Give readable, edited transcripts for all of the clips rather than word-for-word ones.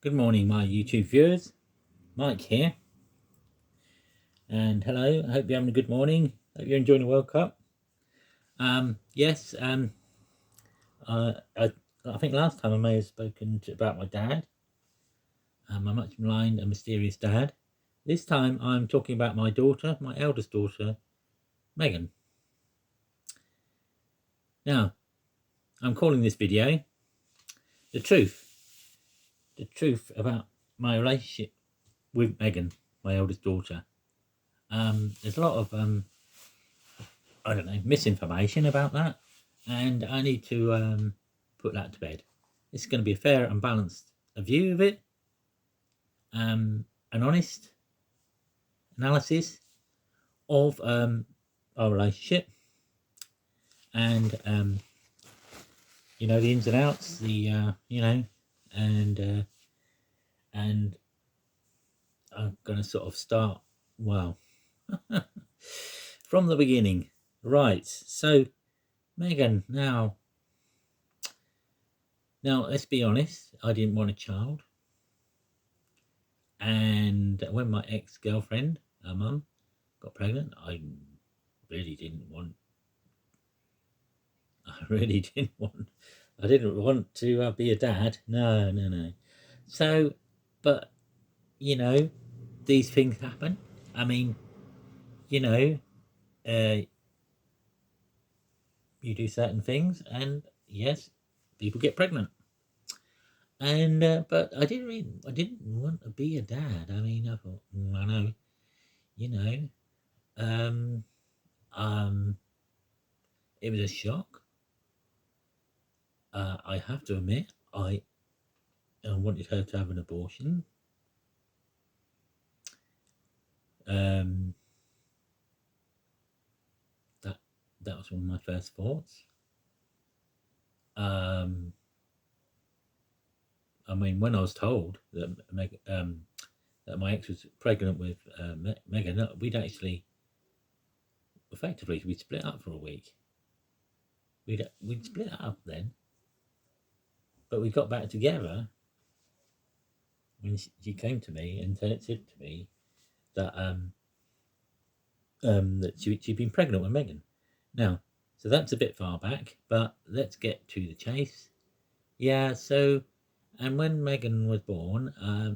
Good morning, my YouTube viewers. Mike here. And hello, I hope you're having a good morning. Hope you're enjoying the World Cup. Yes, I think last time I may have spoken about my dad, my much maligned and mysterious dad. This time I'm talking about my daughter, my eldest daughter, Megan. Now, I'm calling this video The Truth about my relationship with Megan, my eldest daughter. There's a lot of I don't know, misinformation about that, and I need to put that to bed. It's going to be a fair and balanced view of it, an honest analysis of our relationship, and the ins and outs, and I'm going to sort of start from the beginning. Right, so Megan, now let's be honest, I didn't want a child. And when my ex-girlfriend, her mum, got pregnant, I really didn't want to be a dad. No. So, but these things happen. I mean, you do certain things, and yes, people get pregnant. And but I didn't want to be a dad. I mean, I thought, I know, um, um, it was a shock. I have to admit, I wanted her to have an abortion. Um, that was one of my first thoughts. I mean, when I was told that that my ex was pregnant with Megan, we'd split up for a week. We'd split up then, but we got back together when she came to me and said to me that that she'd been pregnant with Megan. Now, so that's a bit far back, but let's get to the chase. Yeah, so, and when Megan was born, I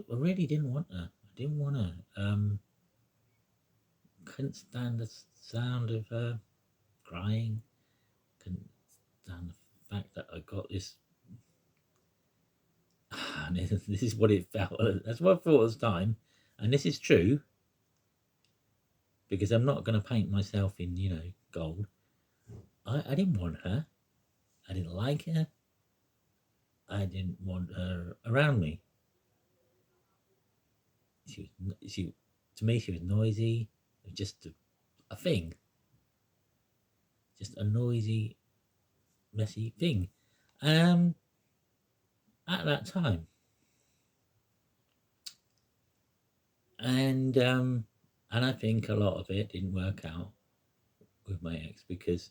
really didn't want her. I didn't want her. Couldn't stand the sound of her crying. Couldn't stand the fact that I got this. This is what it felt. That's what I thought at the time, and this is true. Because I'm not going to paint myself in, gold. I didn't want her. I didn't like her. I didn't want her around me. To me, she was noisy. It was just a thing. Just a noisy, messy thing. At that time. And I think a lot of it didn't work out with my ex because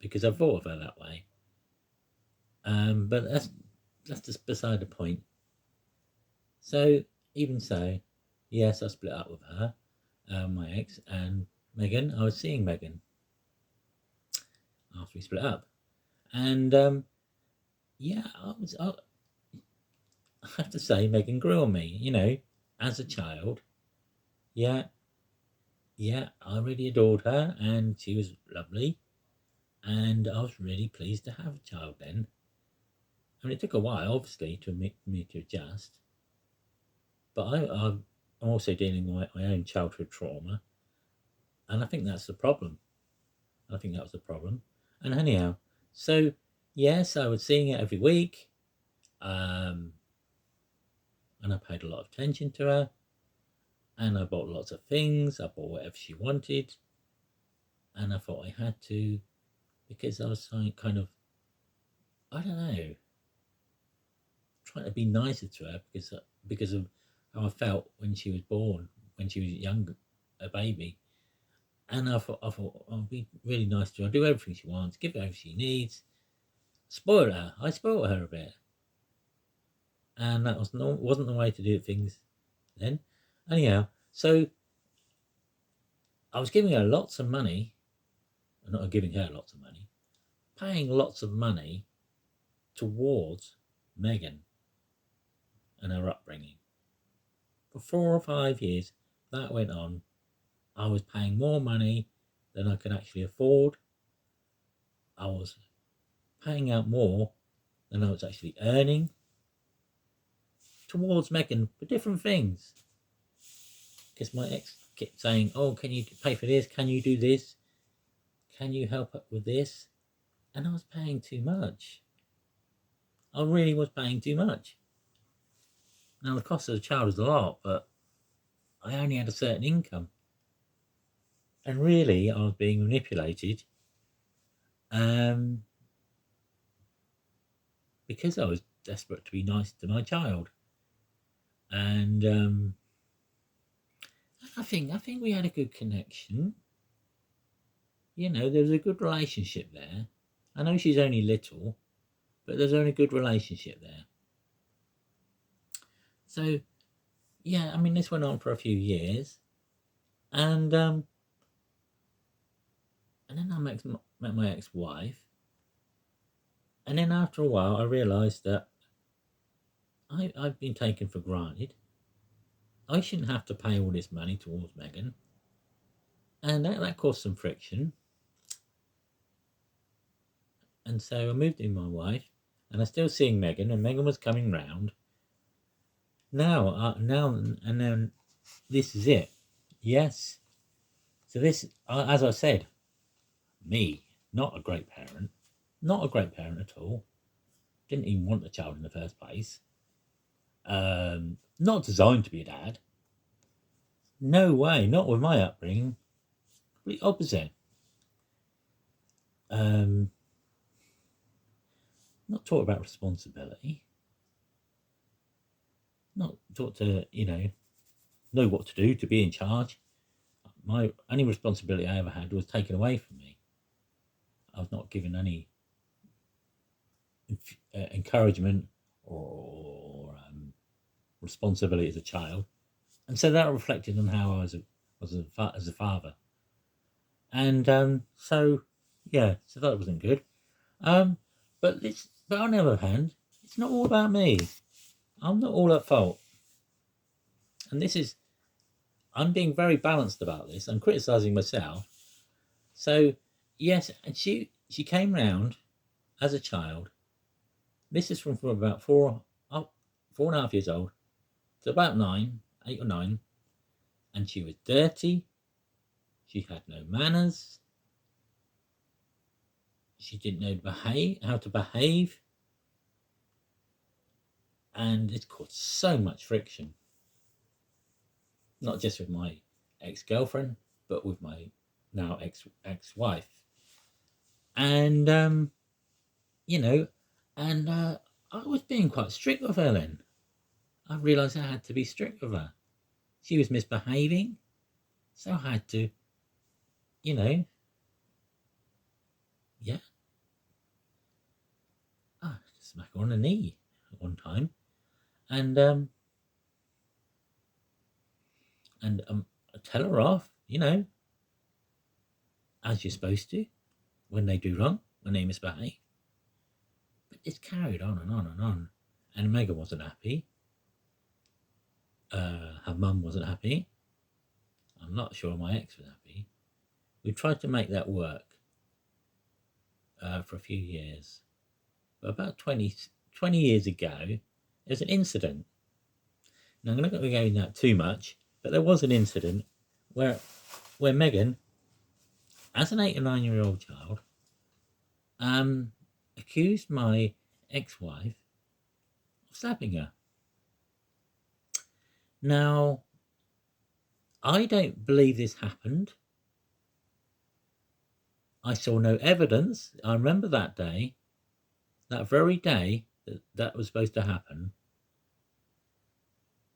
I thought of her that way. But that's just beside the point. So even so, yes, I split up with her, my ex, and Megan. I was seeing Megan after we split up, and yeah, I have to say, Megan grew on me. As a child. Yeah, I really adored her, and she was lovely, and I was really pleased to have a child then. I mean, it took a while, obviously, to me to adjust, but I'm also dealing with my own childhood trauma, and I think that's the problem. I think that was the problem. And anyhow, so yes, I was seeing it every week, and I paid a lot of attention to her, and I bought lots of things. I bought whatever she wanted, and I thought I had to because I was kind of, I don't know, trying to be nicer to her because of how I felt when she was born, when she was young, a baby. And I thought I'll be really nice to her, do everything she wants, give her everything she needs, spoil her. I spoiled her a bit. and that wasn't the way to do things then. Anyhow, so I was giving her lots of money, not giving her lots of money, paying lots of money towards Megan and her upbringing. For 4 or 5 years, that went on. I was paying more money than I could actually afford. I was paying out more than I was actually earning towards Megan for different things. Because my ex kept saying, oh, can you pay for this? Can you do this? Can you help up with this? And I was paying too much. I really was paying too much. Now, the cost of the child is a lot, but I only had a certain income. And really, I was being manipulated because I was desperate to be nice to my child. And I think we had a good connection. You know, there was a good relationship there. I know she's only little, but there's only a good relationship there. So, yeah, I mean, this went on for a few years. And then I met my ex-wife. And then after a while, I realised that I've been taken for granted. I shouldn't have to pay all this money towards Megan. And that caused some friction. And so I moved in with my wife, and I'm still seeing Megan, and Megan was coming round. Now, and then this is it. Yes. So this, as I said, me, not a great parent. Not a great parent at all. Didn't even want the child in the first place. Not designed to be a dad. No way, not with my upbringing. Complete opposite. Not taught about responsibility. Not taught to, know what to do, to be in charge. My only responsibility I ever had was taken away from me. I was not given any encouragement or responsibility as a child, and so that reflected on how I was as a father. And so that wasn't good. But on the other hand, it's not all about me. I'm not all at fault, and I'm being very balanced about this. I'm criticizing myself. So yes, and she came round as a child. This is from about 4.5 years old to about 8 or 9, and she was dirty. She had no manners. She didn't know how to behave, and it caused so much friction. Not just with my ex-girlfriend, but with my now ex-wife. And I was being quite strict with her then. I realised I had to be strict with her. She was misbehaving, so I had to, smack her on the knee at one time, and tell her off, as you're supposed to, when they do wrong, when they misbehave. But it's carried on and on and on, and Megan wasn't happy. Her mum wasn't happy. I'm not sure my ex was happy. We tried to make that work for a few years. But about 20 years ago, there was an incident. Now, I'm not going to go into that too much, but there was an incident where Megan, as an 8 or 9-year-old child, accused my ex-wife of slapping her. Now, I don't believe this happened. I saw no evidence. I remember that day, that very day that was supposed to happen.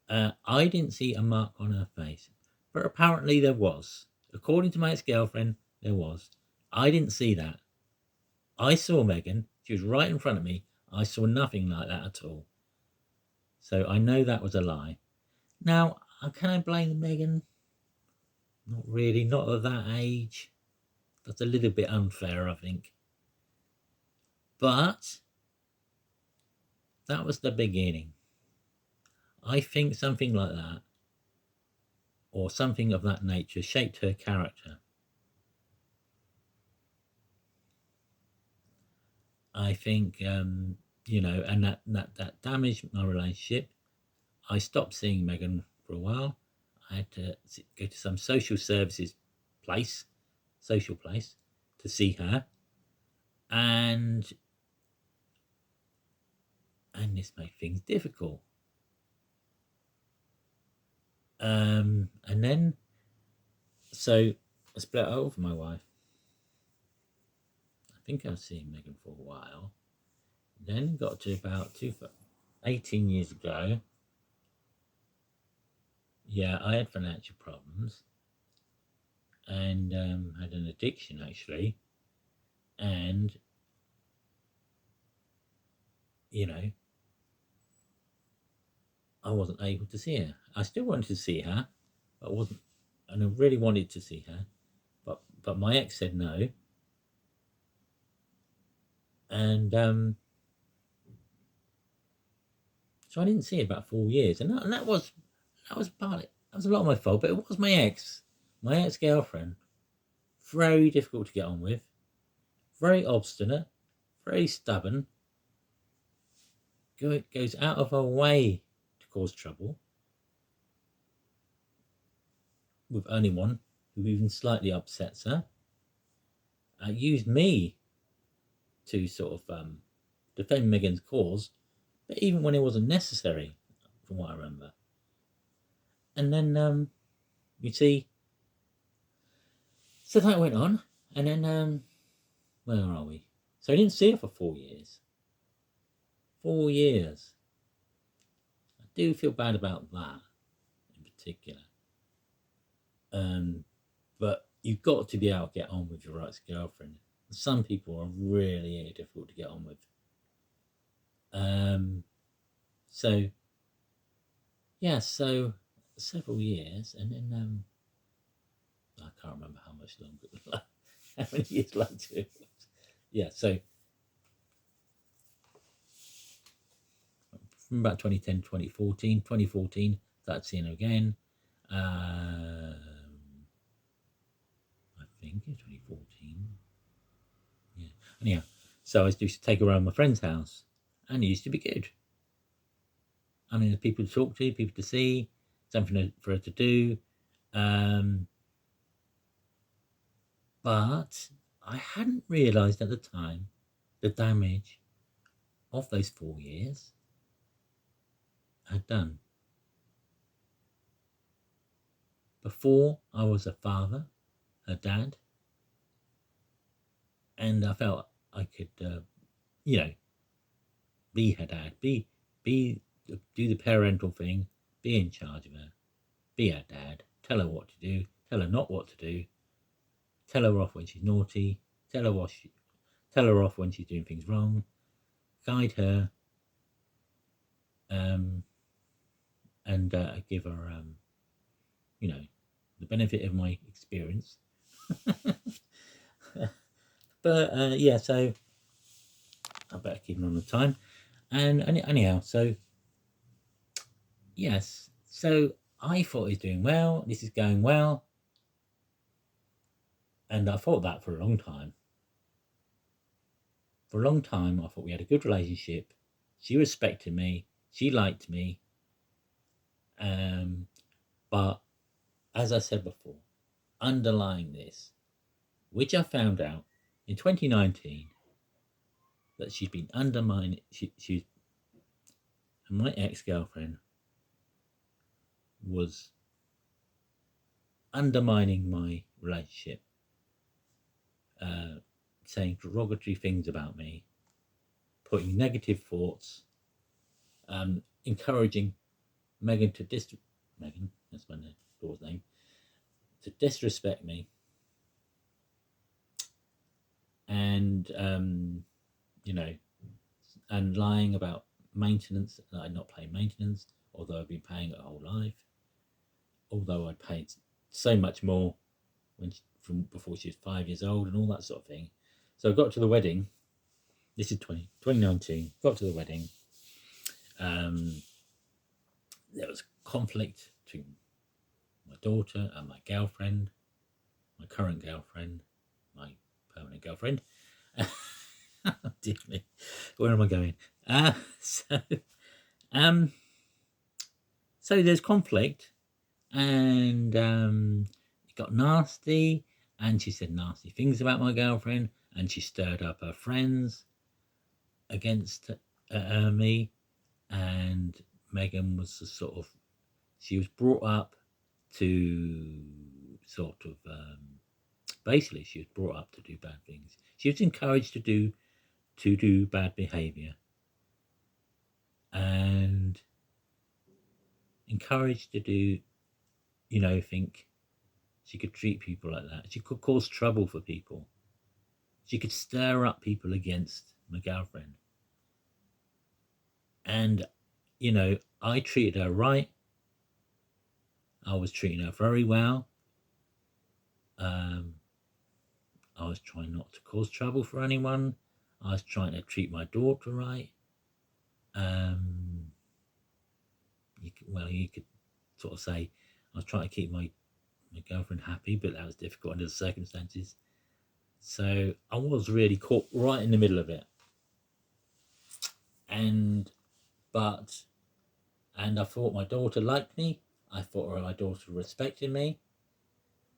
I didn't see a mark on her face, but apparently there was. According to my ex-girlfriend, there was. I didn't see that. I saw Megan. She was right in front of me. I saw nothing like that at all. So I know that was a lie. Now, can I blame Meghan? Not really, not at that age. That's a little bit unfair, I think. But that was the beginning. I think something like that, or something of that nature, shaped her character. I think, and that damaged my relationship. I stopped seeing Meghan for a while. I had to go to some social place to see her, and this made things difficult. And then, so I split up with my wife. I think I was seeing Meghan for a while. Then got to about 18 years ago. Yeah, I had financial problems and had an addiction actually. And, I wasn't able to see her. I still wanted to see her, but I wasn't, and I really wanted to see her. But my ex said no. And so I didn't see her about 4 years. And that was partly, that was a lot of my fault, but it was my ex-girlfriend. Very difficult to get on with, very obstinate, very stubborn, goes out of her way to cause trouble with anyone who even slightly upsets her. Used me to sort of defend Meghan's cause, but even when it wasn't necessary, from what I remember. And then, you see, so that went on, and then, where are we? So I didn't see her for 4 years. 4 years. I do feel bad about that in particular. But you've got to be able to get on with your ex-girlfriend. Some people are really difficult to get on with. So yeah, so several years, and then I can't remember how much longer it was, how many years later it was. Yeah, so from about 2010, 2014, started seeing her again. I think in 2014. Yeah. Anyhow, so I used to take her around my friend's house, and it used to be good. I mean, there's people to talk to, people to see, something for her to do. But I hadn't realised at the time the damage of those 4 years had done. Before, I was a father, a dad, and I felt I could, be her dad, do the parental thing, be in charge of her, be her dad, tell her what to do, tell her not what to do, tell her off when she's naughty, tell her off when she's doing things wrong, guide her, and give her, the benefit of my experience. But yeah, so I better keep on the time. And anyhow, so yes, so I thought he's doing well. This is going well, and I thought that for a long time. For a long time, I thought we had a good relationship. She respected me. She liked me. But as I said before, underlying this, which I found out in 2019, that she'd been undermining. My ex-girlfriend was undermining my relationship, saying derogatory things about me, putting negative thoughts, encouraging Meghan Meghan, that's my daughter's name, to disrespect me, and and lying about maintenance that I'd not paid maintenance, although I've been paying it whole life. Although I paid so much more from before she was 5 years old and all that sort of thing. So I got to the wedding. This is 2019. Got to the wedding. There was conflict between my daughter and my girlfriend, my current girlfriend, my permanent girlfriend. Dear me, where am I going? So there's conflict, and it got nasty, and she said nasty things about my girlfriend, and she stirred up her friends against me, and Megan was she was brought up to basically she was brought up to do bad things. She was encouraged to do bad behavior, and encouraged to do, think she could treat people like that. She could cause trouble for people. She could stir up people against my girlfriend. And, I treated her right. I was treating her very well. I was trying not to cause trouble for anyone. I was trying to treat my daughter right. You could sort of say I was trying to keep my girlfriend happy, but that was difficult under the circumstances. So I was really caught right in the middle of it. And I thought my daughter liked me. I thought my daughter respected me.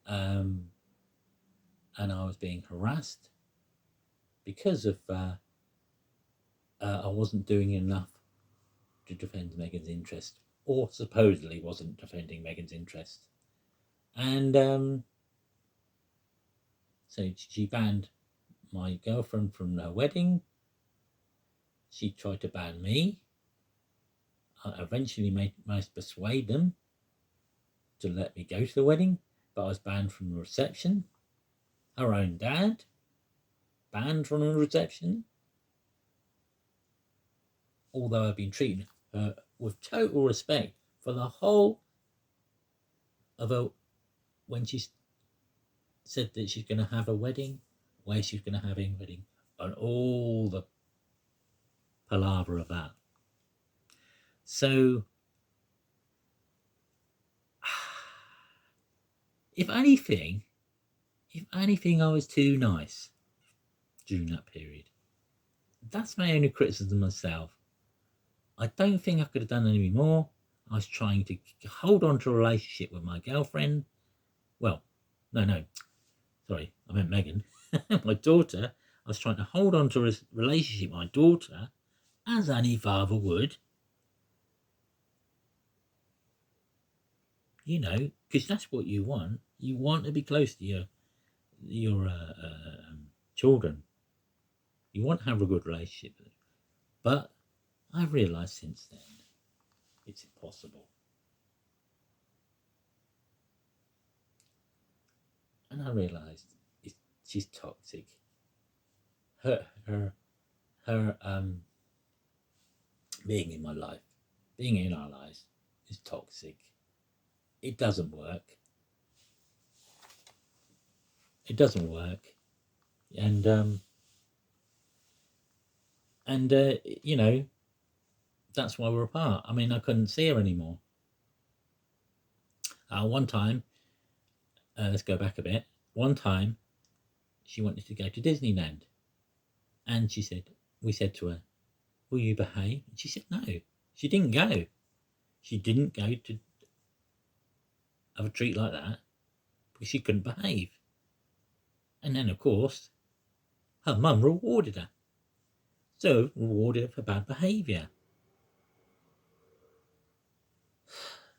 And I was being harassed because of I wasn't doing enough to defend Megan's interest, or supposedly wasn't defending Megan's interest. And so she banned my girlfriend from her wedding. She tried to ban me. I eventually managed to persuade them to let me go to the wedding, but I was banned from the reception. Her own dad banned from the reception. Although I've been treating her with total respect for the whole of when she said that she's going to have a wedding, where she's going to have a wedding, and all the palaver of that. So, if anything, I was too nice during that period. That's my only criticism of myself. I don't think I could have done any more. I was trying to hold on to a relationship with my girlfriend. Well, no. Sorry, I meant Megan. My daughter. I was trying to hold on to a relationship with my daughter, as any father would. Because that's what you want. You want to be close to your children. You want to have a good relationship with them. But I've realised since then it's impossible. And I realised she's toxic. Her being in my life, being in our lives, is toxic. It doesn't work. And that's why we're apart. I mean, I couldn't see her anymore. One time, let's go back a bit. One time, she wanted to go to Disneyland, and we said to her, "Will you behave?" And she said no. She didn't go. She didn't go to have a treat like that because she couldn't behave. And then, of course, her mum rewarded her. So rewarded her for bad behaviour.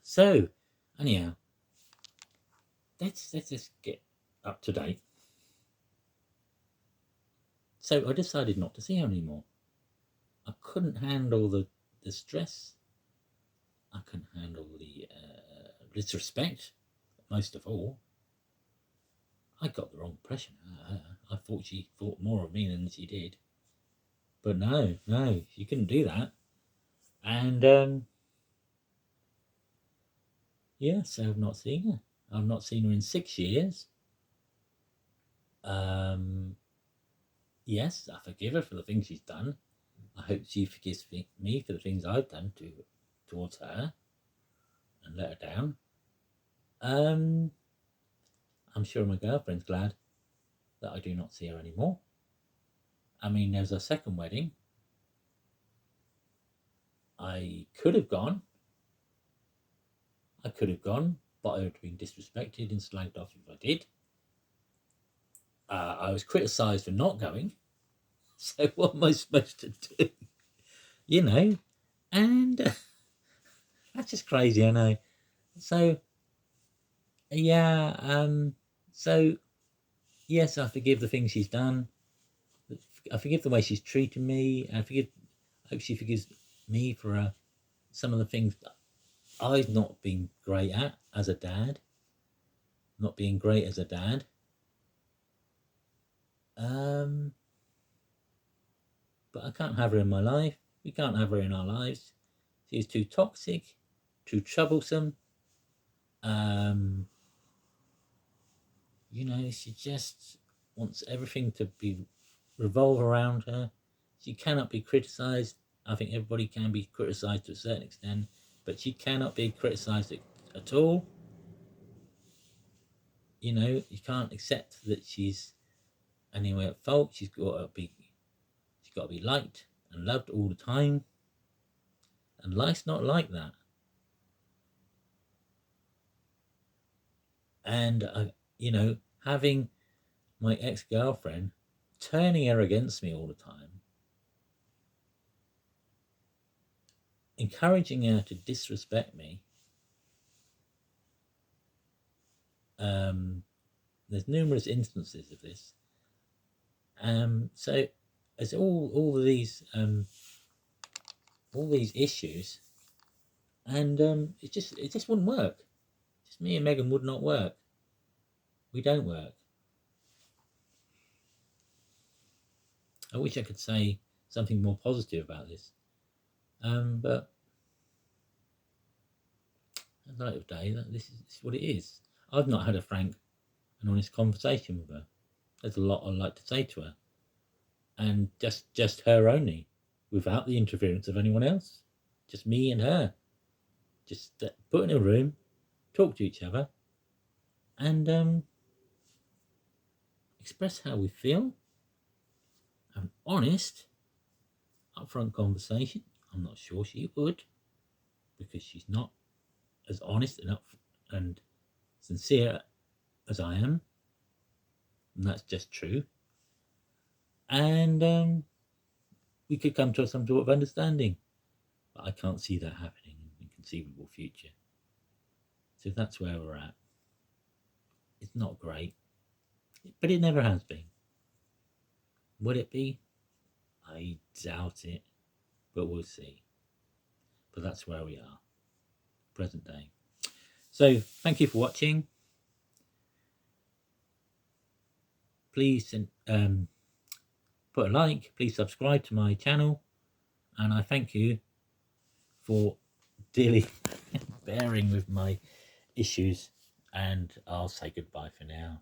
So, anyhow, let's just get up to date. So I decided not to see her anymore. I couldn't handle the stress. I couldn't handle the disrespect, most of all. I got the wrong impression of her. I thought she thought more of me than she did. But no, she couldn't do that. And yeah, so I've not seen her. I've not seen her in 6 years. Um, yes, I forgive her for the things she's done. I hope she forgives me for the things I've done towards her and let her down. Um, I'm sure my girlfriend's glad that I do not see her anymore. I mean, there's a second wedding. I could have gone. But I would have been disrespected and slagged off if I did. I was criticised for not going. So what am I supposed to do? You know, and that's just crazy. I know. So yeah. So yes, I forgive the things she's done. I forgive the way she's treated me. I hope she forgives me for some of the things that I've not been great at as a dad. Not being great as a dad. Um, but I can't have her in my life. We can't have her in our lives. She's too toxic, too troublesome. Um, she just wants everything to be revolve around her. She cannot be criticized. I think everybody can be criticized to a certain extent, but she cannot be criticized at all. You can't accept that she's anyway at fault. She's got to be liked and loved all the time. And life's not like that. And having my ex-girlfriend turning her against me all the time, encouraging her to disrespect me. There's numerous instances of this. So as all these issues, and it just wouldn't work. Just me and Megan would not work. We don't work. I wish I could say something more positive about this, but at the end of the day, this is what it is. I've not had a frank and honest conversation with her. There's a lot I'd like to say to her, and just her only, without the interference of anyone else. Just me and her. Just put in a room, talk to each other, and express how we feel. Have an honest, upfront conversation. I'm not sure she would, because she's not as honest and sincere as I am, and that's just true. And we could come to some sort of understanding, but I can't see that happening in the conceivable future. So that's where we're at. It's not great, but it never has been. Would it be? I doubt it, but we'll see. But that's where we are, present day. So thank you for watching. Please put a like, please subscribe to my channel, and I thank you for dearly bearing with my issues, and I'll say goodbye for now.